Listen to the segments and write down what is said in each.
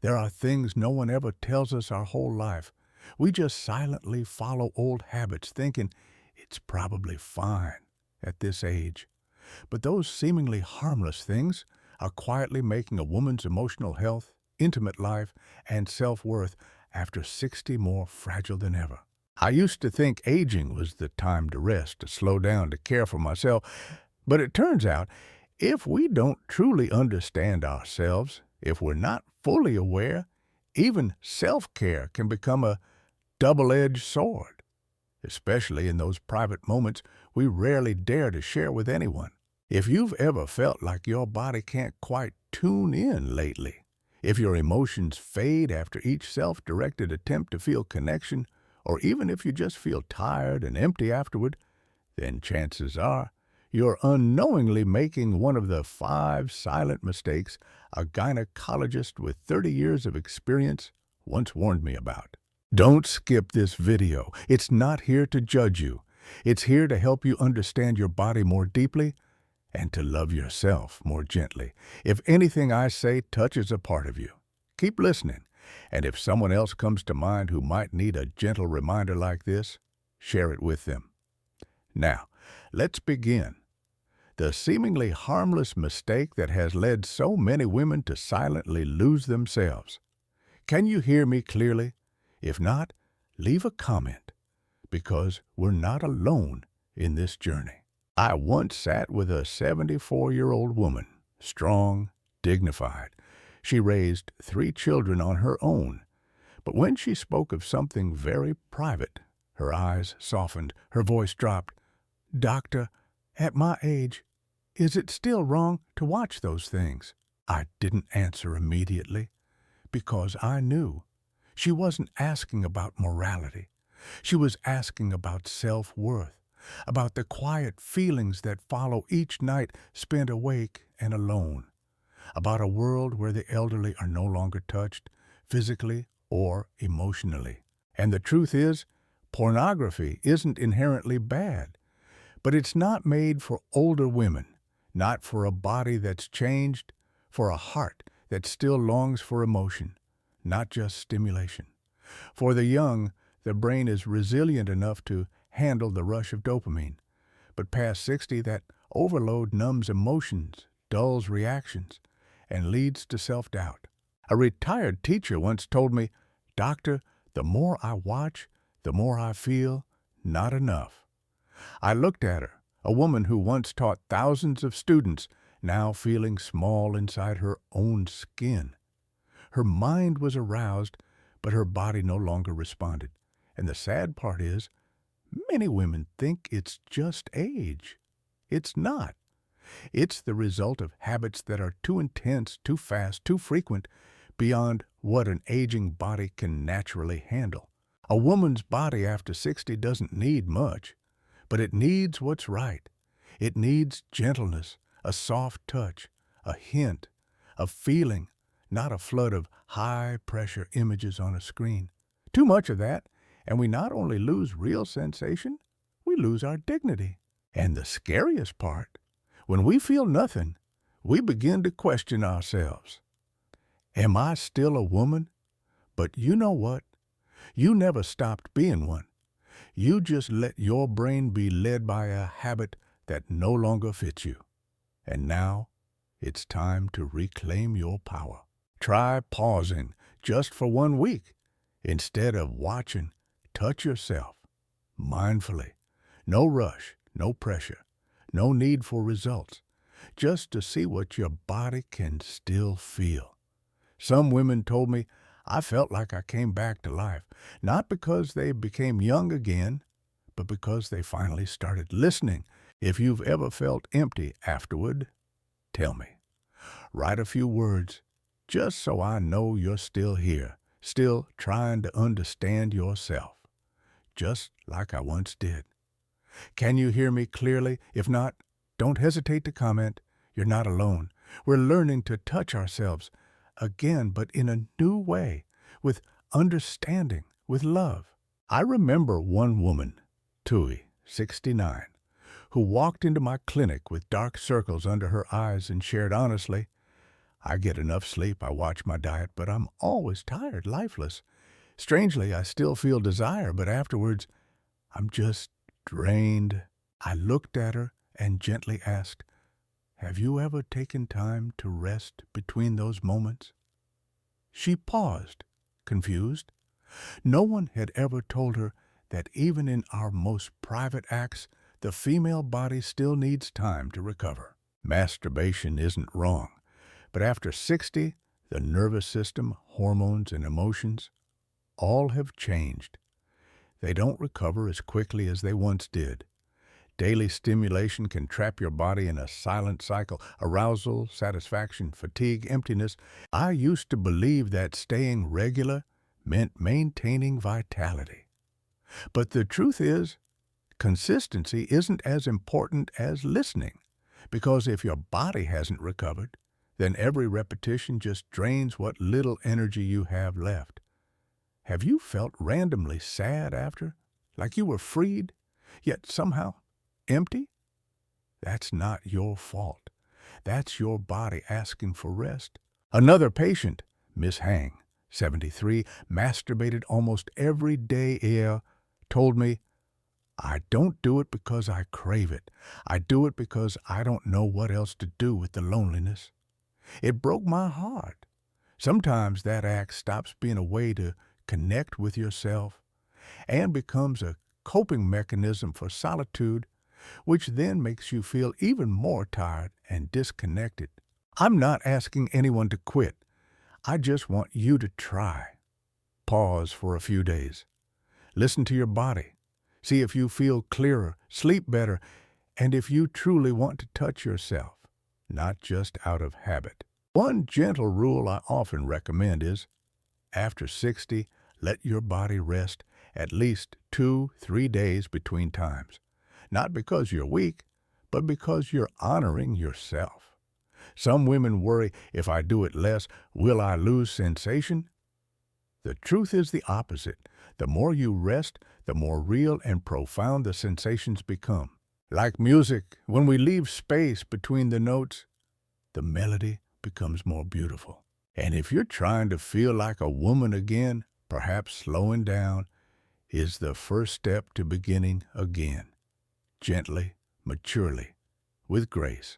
There are things no one ever tells us our whole life. We just silently follow old habits thinking it's probably fine at this age. But those seemingly harmless things are quietly making a woman's emotional health, intimate life, and self-worth after 60 more fragile than ever. I used to think aging was the time to rest, to slow down, to care for myself. But it turns out, if we don't truly understand ourselves, if we're not fully aware, even self-care can become a double-edged sword, especially in those private moments we rarely dare to share with anyone. If you've ever felt like your body can't quite tune in lately, if your emotions fade after each self-directed attempt to feel connection, or even if you just feel tired and empty afterward, then chances are you're unknowingly making one of the 5 silent mistakes a gynecologist with 30 years of experience once warned me about. Don't skip this video. It's not here to judge you. It's here to help you understand your body more deeply and to love yourself more gently. If anything I say touches a part of you, keep listening. And if someone else comes to mind who might need a gentle reminder like this, share it with them. Now, let's begin. The seemingly harmless mistake that has led so many women to silently lose themselves. Can you hear me clearly? If not, leave a comment, because we're not alone in this journey. I once sat with a 74-year-old woman, strong, dignified. She raised 3 children on her own. But when she spoke of something very private, her eyes softened, her voice dropped. "Doctor, at my age, is it still wrong to watch those things?" I didn't answer immediately, because I knew she wasn't asking about morality. She was asking about self-worth, about the quiet feelings that follow each night spent awake and alone, about a world where the elderly are no longer touched, physically or emotionally. And the truth is, pornography isn't inherently bad, but it's not made for older women, not for a body that's changed, for a heart that still longs for emotion, not just stimulation. For the young, the brain is resilient enough to handle the rush of dopamine. But past 60, that overload numbs emotions, dulls reactions, and leads to self-doubt. A retired teacher once told me, "Doctor, the more I watch, the more I feel not enough." I looked at her, a woman who once taught thousands of students, now feeling small inside her own skin. Her mind was aroused, but her body no longer responded. And the sad part is, many women think it's just age. It's not. It's the result of habits that are too intense, too fast, too frequent, beyond what an aging body can naturally handle. A woman's body after 60 doesn't need much, but it needs what's right. It needs gentleness, a soft touch, a hint, a feeling, not a flood of high-pressure images on a screen. Too much of that, and we not only lose real sensation, we lose our dignity. And the scariest part, when we feel nothing, we begin to question ourselves. Am I still a woman? But you know what? You never stopped being one. You just let your brain be led by a habit that no longer fits you. And now, it's time to reclaim your power. Try pausing just for 1 week. Instead of watching, touch yourself mindfully. No rush, no pressure, no need for results, just to see what your body can still feel. Some women told me, "I felt like I came back to life," not because they became young again, but because they finally started listening. If you've ever felt empty afterward, tell me. Write a few words, just so I know you're still here, still trying to understand yourself, just like I once did. Can you hear me clearly? If not, don't hesitate to comment. You're not alone. We're learning to touch ourselves again, but in a new way, with understanding, with love. I remember one woman, Tui, 69, who walked into my clinic with dark circles under her eyes and shared honestly, I get enough sleep, I watch my diet, but I'm always tired, lifeless. Strangely, I still feel desire, but afterwards, I'm just drained. I looked at her and gently asked, "Have you ever taken time to rest between those moments?" She paused, confused. No one had ever told her that even in our most private acts, the female body still needs time to recover. Masturbation isn't wrong, but after 60, the nervous system, hormones, and emotions all have changed. They don't recover as quickly as they once did. Daily stimulation can trap your body in a silent cycle: arousal, satisfaction, fatigue, emptiness. I used to believe that staying regular meant maintaining vitality. But the truth is, consistency isn't as important as listening, because if your body hasn't recovered, then every repetition just drains what little energy you have left. Have you felt randomly sad after, like you were freed, yet somehow empty? That's not your fault. That's your body asking for rest. Another patient, Miss Hang, 73, masturbated almost every day, told me, "I don't do it because I crave it. I do it because I don't know what else to do with the loneliness." It broke my heart. Sometimes that act stops being a way to connect with yourself and becomes a coping mechanism for solitude, which then makes you feel even more tired and disconnected. I'm not asking anyone to quit. I just want you to try. Pause for a few days. Listen to your body. See if you feel clearer, sleep better, and if you truly want to touch yourself, not just out of habit. One gentle rule I often recommend is, after 60, let your body rest at least 2-3 days between times. Not because you're weak, but because you're honoring yourself. Some women worry, if I do it less, will I lose sensation? The truth is the opposite. The more you rest, the more real and profound the sensations become. Like music, when we leave space between the notes, the melody becomes more beautiful. And if you're trying to feel like a woman again, perhaps slowing down is the first step to beginning again. Gently, maturely, with grace.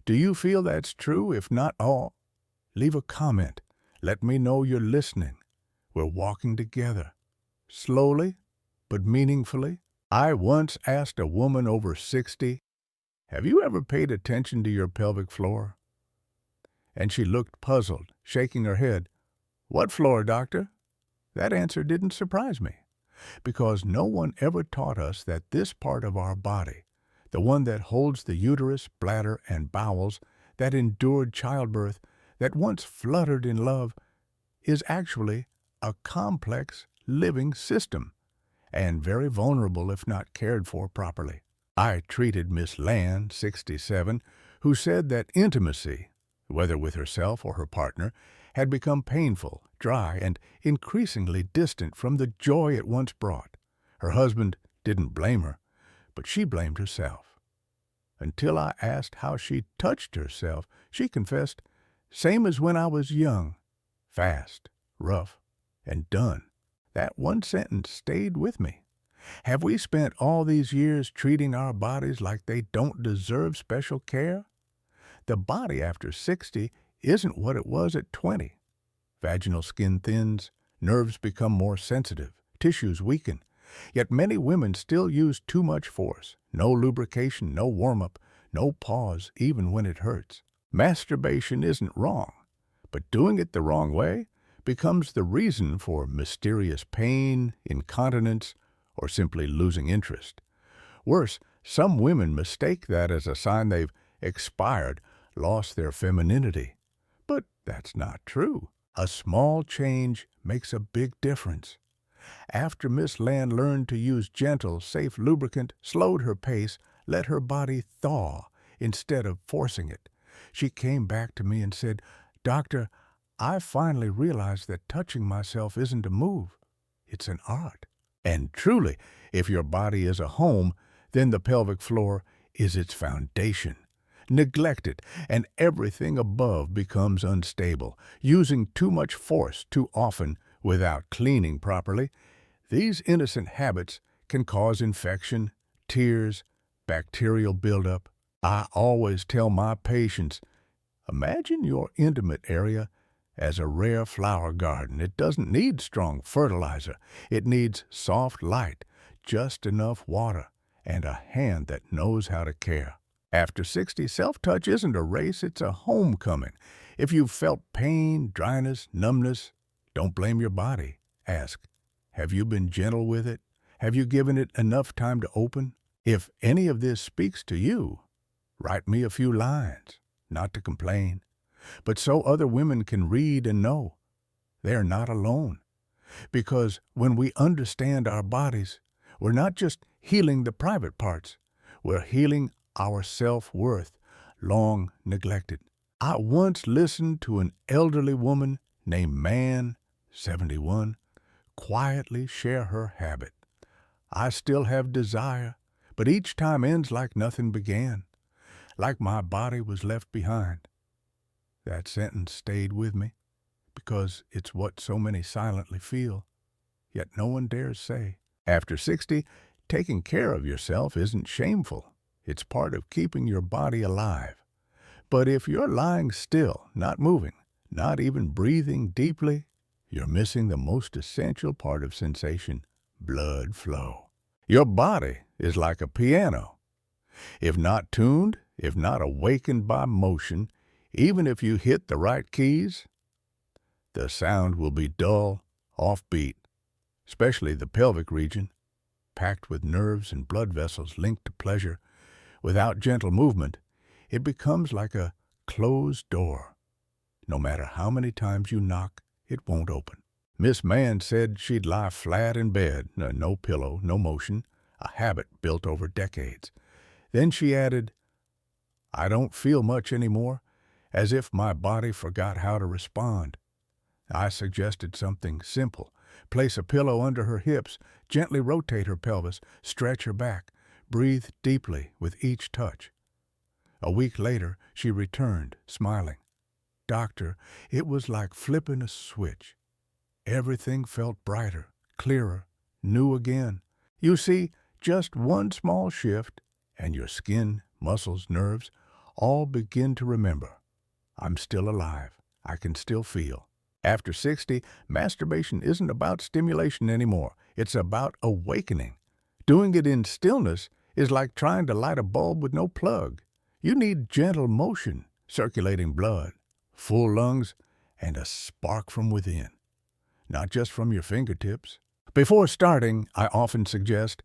Do you feel that's true? If not all, leave a comment. Let me know you're listening. We're walking together, slowly but meaningfully. I once asked a woman over 60, "Have you ever paid attention to your pelvic floor?" And she looked puzzled, shaking her head. "What floor, doctor?" That answer didn't surprise me, because no one ever taught us that this part of our body, the one that holds the uterus, bladder, and bowels, that endured childbirth, that once fluttered in love, is actually a complex living system, and very vulnerable if not cared for properly. I treated Miss Land, 67, who said that intimacy, whether with herself or her partner, had become painful, dry, and increasingly distant from the joy it once brought. Her husband didn't blame her, but she blamed herself. Until I asked how she touched herself, she confessed, "Same as when I was young, fast, rough, and done." That one sentence stayed with me. Have we spent all these years treating our bodies like they don't deserve special care? The body after 60 isn't what it was at 20. Vaginal skin thins, nerves become more sensitive, tissues weaken. Yet many women still use too much force. No lubrication, no warm-up, no pause, even when it hurts. Masturbation isn't wrong, but doing it the wrong way becomes the reason for mysterious pain, incontinence, or simply losing interest. Worse, some women mistake that as a sign they've expired, lost their femininity. But that's not true. A small change makes a big difference. After Miss Land learned to use gentle, safe lubricant, slowed her pace, let her body thaw instead of forcing it, she came back to me and said, "Doctor, I finally realized that touching myself isn't a move. It's an art." And truly, if your body is a home, then the pelvic floor is its foundation. neglected, and everything above becomes unstable. Using too much force too often without cleaning properly, these innocent habits can cause infection, tears, bacterial buildup. I always tell my patients, imagine your intimate area as a rare flower garden. It doesn't need strong fertilizer. It needs soft light, just enough water, and a hand that knows how to care. After 60, self-touch isn't a race, it's a homecoming. If you've felt pain, dryness, numbness, don't blame your body. Ask, have you been gentle with it? Have you given it enough time to open? If any of this speaks to you, write me a few lines, not to complain, but so other women can read and know they're not alone. Because when we understand our bodies, we're not just healing the private parts, we're healing our self-worth, long neglected. I once listened to an elderly woman named Man, 71, quietly share her habit. I still have desire, but each time ends like nothing began, like my body was left behind. That sentence stayed with me because it's what so many silently feel, yet no one dares say. After 60, taking care of yourself isn't shameful. It's part of keeping your body alive. But if you're lying still, not moving, not even breathing deeply, you're missing the most essential part of sensation, blood flow. Your body is like a piano. If not tuned, if not awakened by motion, even if you hit the right keys, the sound will be dull, offbeat, especially the pelvic region, packed with nerves and blood vessels linked to pleasure. Without gentle movement, it becomes like a closed door. No matter how many times you knock, it won't open. Miss Mann said she'd lie flat in bed, no pillow, no motion, a habit built over decades. Then she added, I don't feel much anymore, as if my body forgot how to respond. I suggested something simple. Place a pillow under her hips, gently rotate her pelvis, stretch her back, breathe deeply with each touch. A week later, she returned, smiling. Doctor, it was like flipping a switch. Everything felt brighter, clearer, new again. You see, just one small shift, and your skin, muscles, nerves all begin to remember. I'm still alive. I can still feel. After 60, masturbation isn't about stimulation anymore. It's about awakening. Doing it in stillness is like trying to light a bulb with no plug. You need gentle motion, circulating blood, full lungs, and a spark from within, not just from your fingertips. Before starting, I often suggest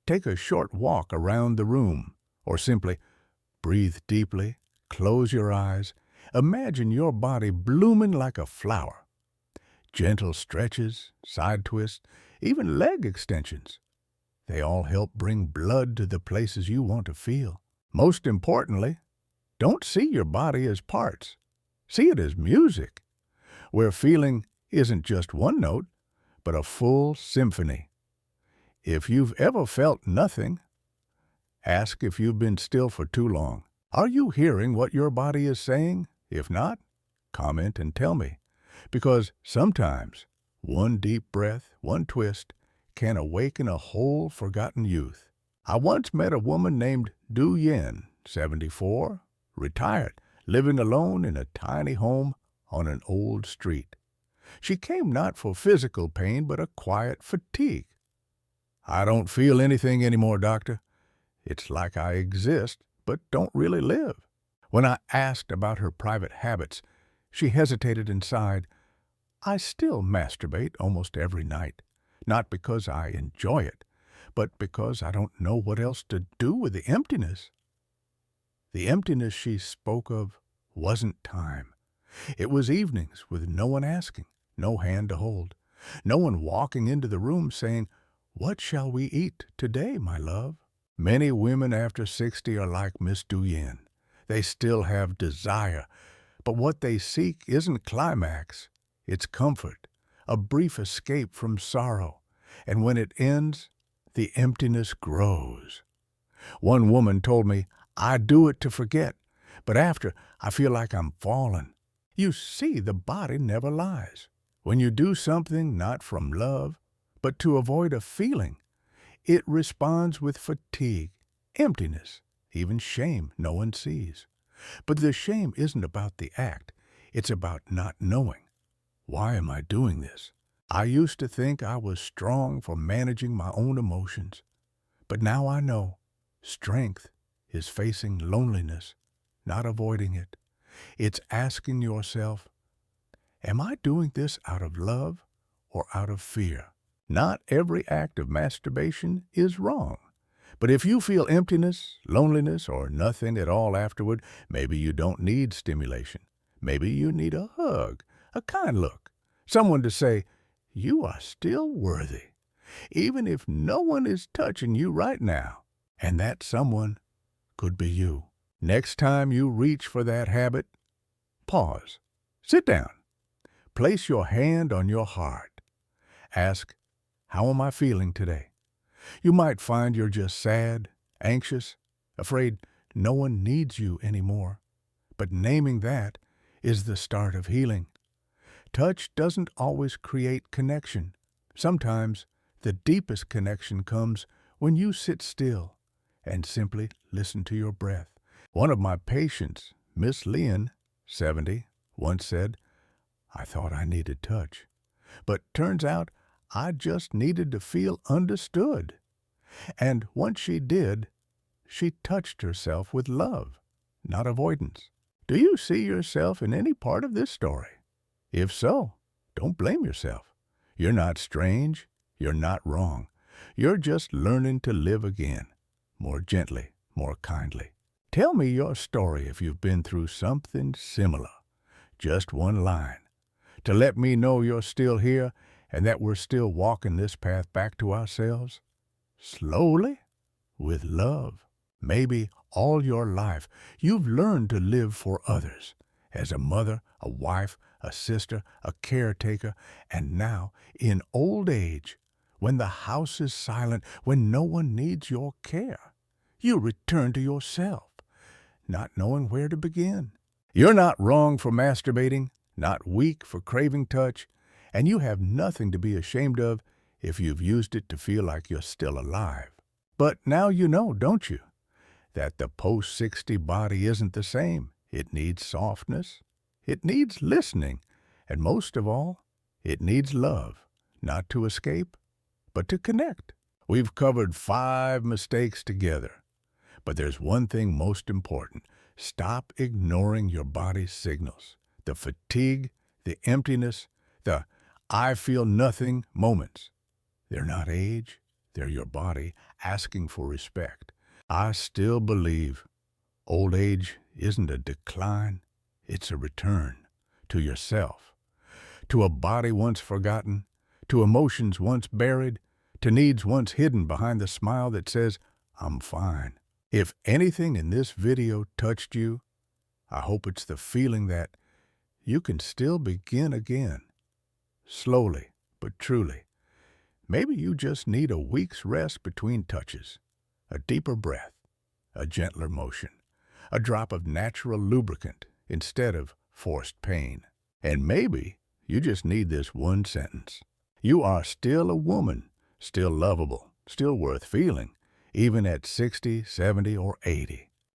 take a short walk around the room, or simply breathe deeply, close your eyes, imagine your body blooming like a flower. Gentle stretches, side twists, even leg extensions. They all help bring blood to the places you want to feel. Most importantly, don't see your body as parts. See it as music, where feeling isn't just one note, but a full symphony. If you've ever felt nothing, ask if you've been still for too long. Are you hearing what your body is saying? If not, comment and tell me. Because sometimes one deep breath, one twist, can awaken a whole forgotten youth. I once met a woman named Du Yen, 74, retired, living alone in a tiny home on an old street. She came not for physical pain, but a quiet fatigue. I don't feel anything anymore, doctor. It's like I exist, but don't really live. When I asked about her private habits, she hesitated and sighed, I still masturbate almost every night, not because I enjoy it, but because I don't know what else to do with the emptiness. The emptiness she spoke of wasn't time. It was evenings with no one asking, no hand to hold, no one walking into the room saying, what shall we eat today, my love? Many women after 60 are like Miss Du Yen. They still have desire, but what they seek isn't climax. It's comfort, a brief escape from sorrow, and when it ends, the emptiness grows. One woman told me, I do it to forget, But after, I feel like I'm falling. You see, the body never lies. When you do something not from love, but to avoid a feeling, it responds with fatigue, emptiness, even shame no one sees. But the shame isn't about the act. It's about not knowing. Why am I doing this? I used to think I was strong for managing my own emotions. But now I know strength is facing loneliness, not avoiding it. It's asking yourself, am I doing this out of love or out of fear? Not every act of masturbation is wrong. But if you feel emptiness, loneliness, or nothing at all afterward, maybe you don't need stimulation. Maybe you need a hug, a kind look, someone to say, you are still worthy, even if no one is touching you right now. And that someone could be you. Next time you reach for that habit, pause, sit down, place your hand on your heart. Ask, how am I feeling today? You might find you're just sad, anxious, afraid no one needs you anymore. But naming that is the start of healing. Touch doesn't always create connection. Sometimes the deepest connection comes when you sit still and simply listen to your breath. One of my patients, Miss Leon, 70, once said, I thought I needed touch. But turns out I just needed to feel understood. And once she did, she touched herself with love, not avoidance. Do you see yourself in any part of this story? If so, don't blame yourself. You're not strange. You're not wrong. You're just learning to live again, more gently, more kindly. Tell me your story if you've been through something similar. Just one line, to let me know you're still here and that we're still walking this path back to ourselves. Slowly, with love. Maybe all your life you've learned to live for others, as a mother, a wife, a sister, a caretaker, and now, in old age, when the house is silent, when no one needs your care, you return to yourself, not knowing where to begin. You're not wrong for masturbating, not weak for craving touch, and you have nothing to be ashamed of if you've used it to feel like you're still alive. But now you know, don't you, that the post-60 body isn't the same. It needs softness, it needs listening, and most of all, it needs love, not to escape, but to connect. We've covered 5 mistakes together, but there's one thing most important. Stop ignoring your body's signals, the fatigue, the emptiness, the I feel nothing moments. They're not age, they're your body asking for respect. I still believe old age isn't a decline, it's a return to yourself, to a body once forgotten, to emotions once buried, to needs once hidden behind the smile that says, I'm fine. If anything in this video touched you, I hope it's the feeling that you can still begin again, slowly but truly. Maybe you just need a week's rest between touches, a deeper breath, a gentler motion, a drop of natural lubricant instead of forced pain. And maybe you just need this one sentence. You are still a woman, still lovable, still worth feeling, even at 60, 70, or 80.